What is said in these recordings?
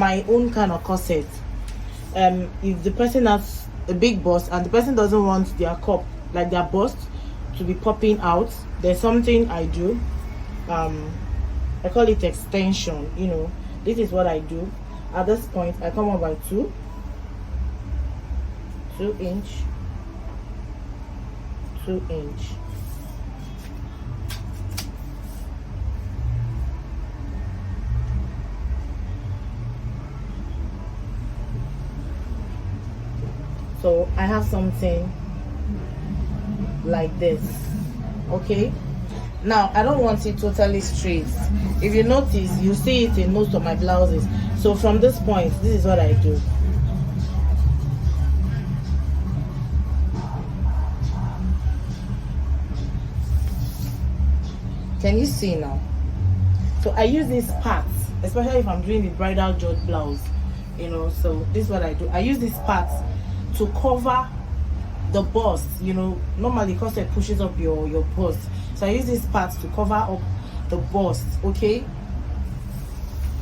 my own kind of corset. If the person has a big bust and the person doesn't want their cup, like their bust, to be popping out, there's something I do. I call it extension. This is what I do. At this point, I come up by 2 inch, 2 inch. So I have something like this. Okay, now I don't want it totally straight. If you notice, you see it in most of my blouses. So from this point, this is what I do. Can you see now? So I use these parts, especially if I'm doing the bridal jot blouse, so this is what I do. I use these parts to cover the bust. Normally corset pushes up your bust, so I use these parts to cover up the bust, okay,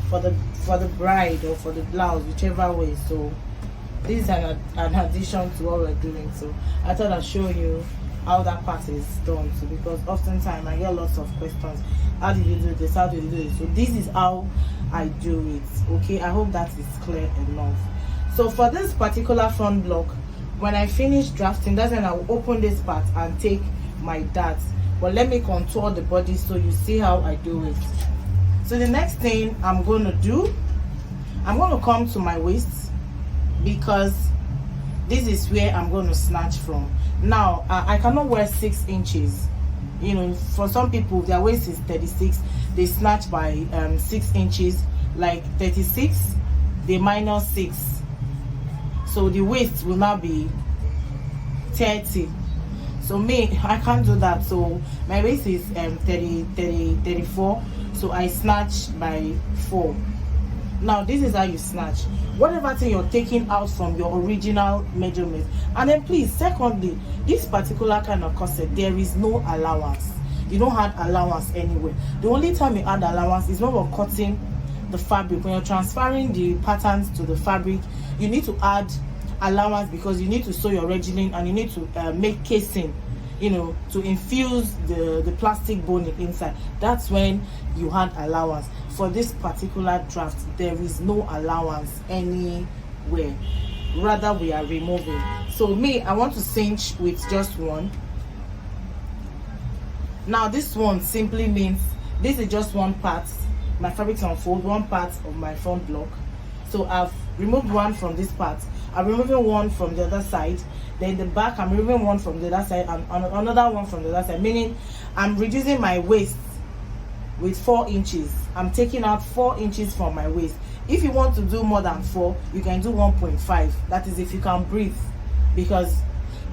for the bride or for the blouse, whichever way. So this is an addition to what we're doing. So I thought I'd show you how that part is done, so because oftentimes I get lots of questions, how did you do this, how did you do this? So this is how I do it. Okay, I hope that is clear enough. So for this particular front block, when I finish drafting, that's when I'll open this part and take my darts. But let me contour the body so you see how I do it. So the next thing I'm going to do, I'm going to come to my waist, because this is where I'm going to snatch from. Now I cannot wear 6 inches. For some people their waist is 36, they snatch by 6 inches, like 36 they minus 6, so the waist will now be 30. So me, I can't do that. So my waist is 34, so I snatch by 4. Now this is how you snatch. Whatever thing you're taking out from your original measurement. And then please, secondly, this particular kind of corset, there is no allowance. You don't add allowance anywhere. The only time you add allowance is when we're cutting the fabric. When you're transferring the patterns to the fabric, you need to add allowance, because you need to sew your regilling and you need to make casing, to infuse the plastic boning inside. That's when you had allowance. For this particular draft, there is no allowance anywhere, rather we are removing. So me, I want to cinch with just one. Now this one simply means this is just one part. My fabrics unfold, one part of my front block. So I've removed one from this part, I'm removing one from the other side, then the back I'm removing one from the other side, and another one from the other side, meaning I'm reducing my waist with 4 inches. I'm taking out 4 inches from my waist. If you want to do more than 4, you can do 1.5. That is if you can breathe, because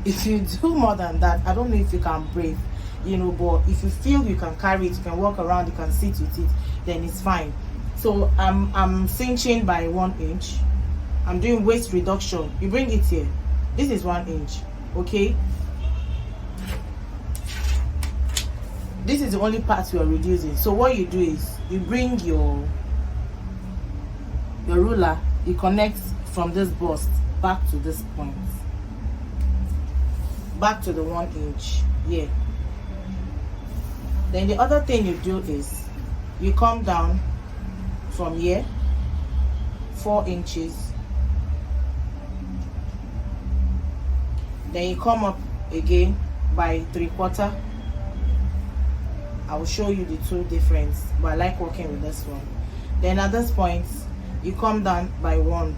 if you do more than that, I don't know if you can breathe, but if you feel you can carry it, you can walk around, you can sit with it, then it's fine. So I'm cinching by 1 inch. I'm doing waist reduction. You bring it here. This is 1 inch, okay? This is the only part you are reducing. So what you do is you bring your ruler, you connect from this bust back to this point, back to the 1 inch. Yeah. Then the other thing you do is you come down from here 4 inches, then you come up again by 3/4. I will show you the two difference, but I like working with this one. Then at this point you come down by 1.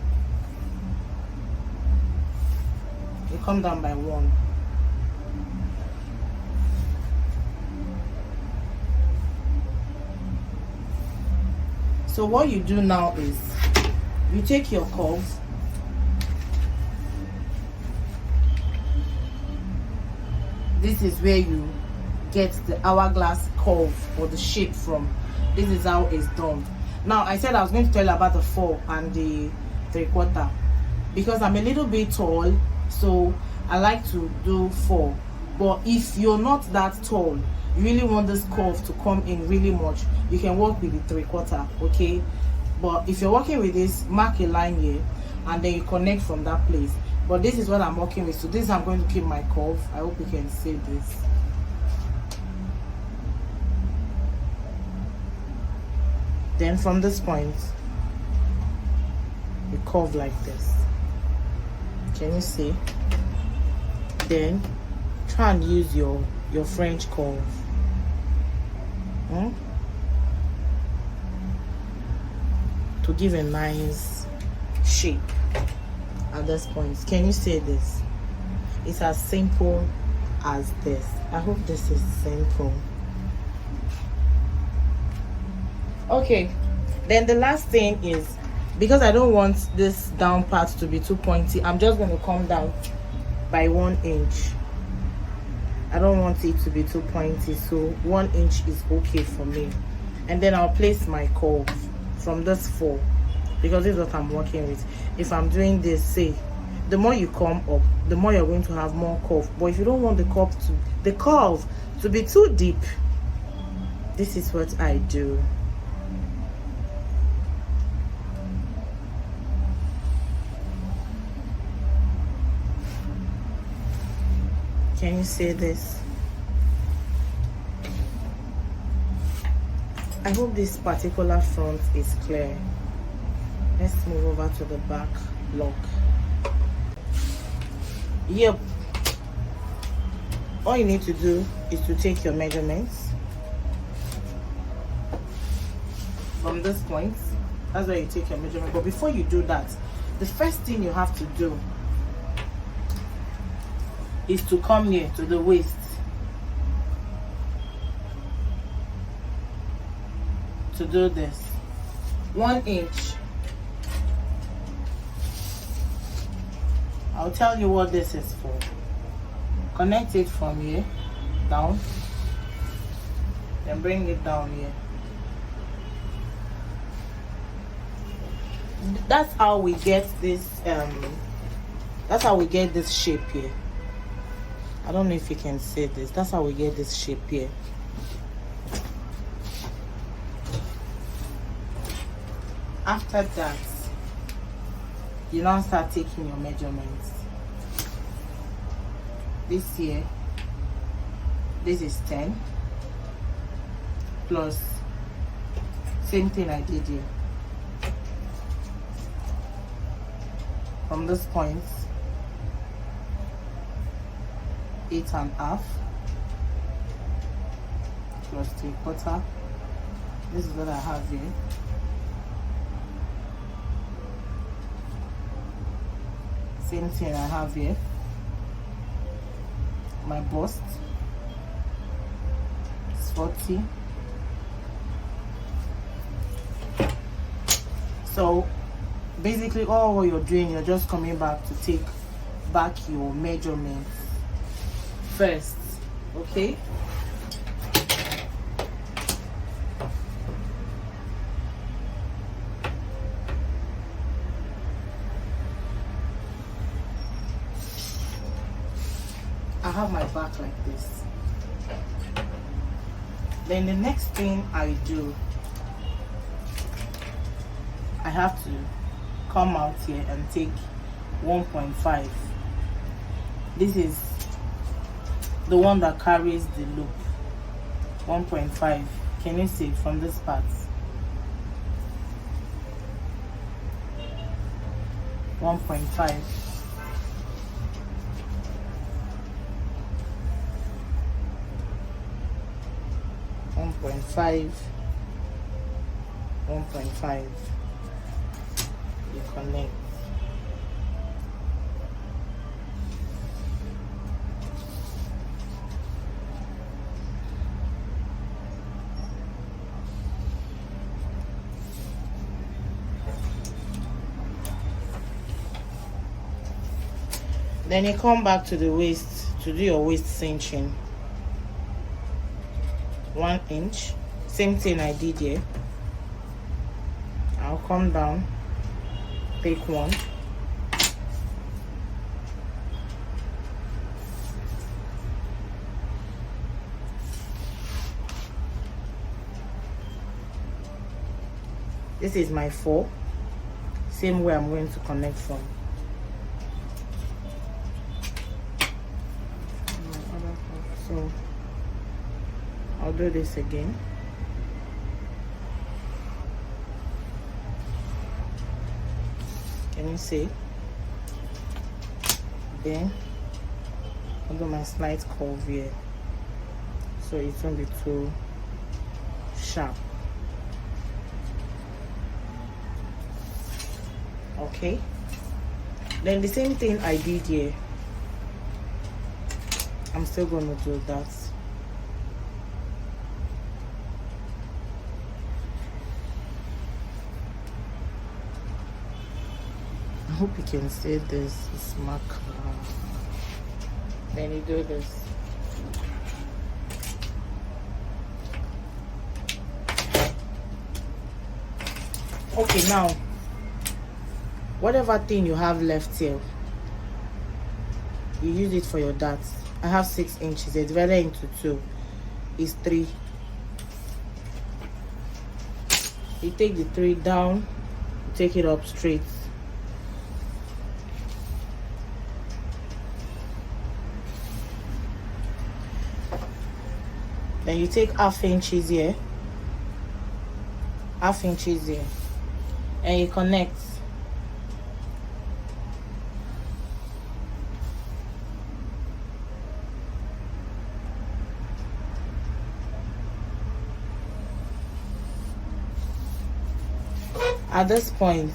You come down by 1. So what you do now is you take your curve, this is where you get the hourglass curve or the shape from. This is how it's done. Now I said I was going to tell you about the 4 and the 3/4 because I'm a little bit tall, so I like to do 4. But if you're not that tall, you really want this curve to come in really much, you can work with the 3/4. Okay, But if you're working with this, mark a line here and then you connect from that place. But this is what I'm working with, so this I'm going to keep my curve. I hope you can see this. Then from this point you curve like this. Can you see? Then try and use your French curve. To give a nice shape at this point. Can you see this? It's as simple as this. I hope this is simple. Okay, then the last thing is, because I don't want this down part to be too pointy, I'm just going to come down by 1 inch. I don't want it to be too pointy, so 1 inch is okay for me. And then I'll place my curve from this 4, because this is what I'm working with. If I'm doing this, say, the more you come up, the more you're going to have more curve. But if you don't want the curve to be too deep, this is what I do. Can you see this? I hope this particular front is clear. Let's move over to the back lock. Yep. All you need to do is to take your measurements from this point. That's where you take your measurement. But before you do that, the first thing you have to do is to come here to the waist. To do this 1 inch. I'll tell you what this is for. Connect it from here down, then bring it down here. That's how we get this that's how we get this shape here. I don't know if you can see this. That's how we get this shape here. After that, you now start taking your measurements. This here, this is 10 plus same thing I did here. From this point, 8.5 plus 3/4. This is what I have here. Same thing I have here. My bust is 40. So basically all what you're doing, you're just coming back to take back your measurements first, okay? I have my back like this. Then the next thing I do, I have to come out here and take 1.5. This is the one that carries the loop. 1.5. Can you see from this part? 1.5. You connect. Then you come back to the waist to do your waist cinching. 1 inch. Same thing I did here. I'll come down, take 1. This is my 4. Same way I'm going to connect from. So I'll do this again. Can you see? Then I'll do my slight curve here, so it won't be too sharp. Okay, then the same thing I did here, I'm still going to do that. I hope you can see this. It's marker. Then you do this. Okay, now whatever thing you have left here, you use it for your darts. I have 6 inches. It's divided into 2. It's 3. You take the 3 down, take it up straight. Then you take 1/2 inches here, 1/2 inches here, and you connect. At this point,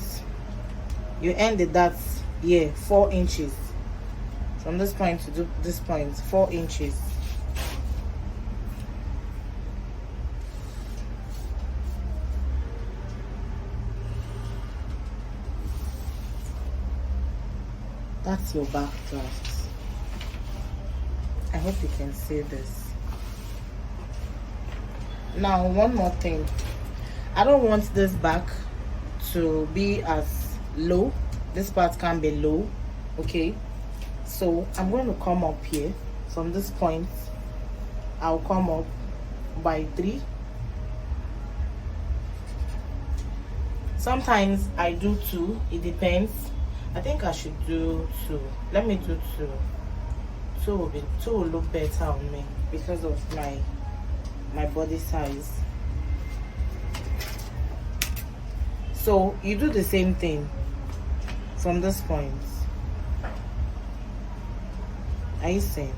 you end the darts here 4 inches. From this point to this point, 4 inches. That's your back draft. I hope you can see this. Now, one more thing. I don't want this back to be as low. This part can be low. Okay, so I'm going to come up here. From this point, I'll come up by 3. Sometimes I do 2. It depends. I think I should do 2. Let me do 2. 2 will look better on me because of my body size. So you do the same thing from this point. Are you seeing?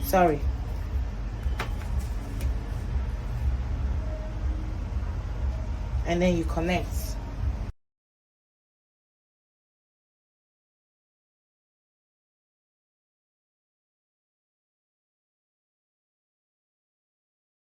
Sorry. And then you connect.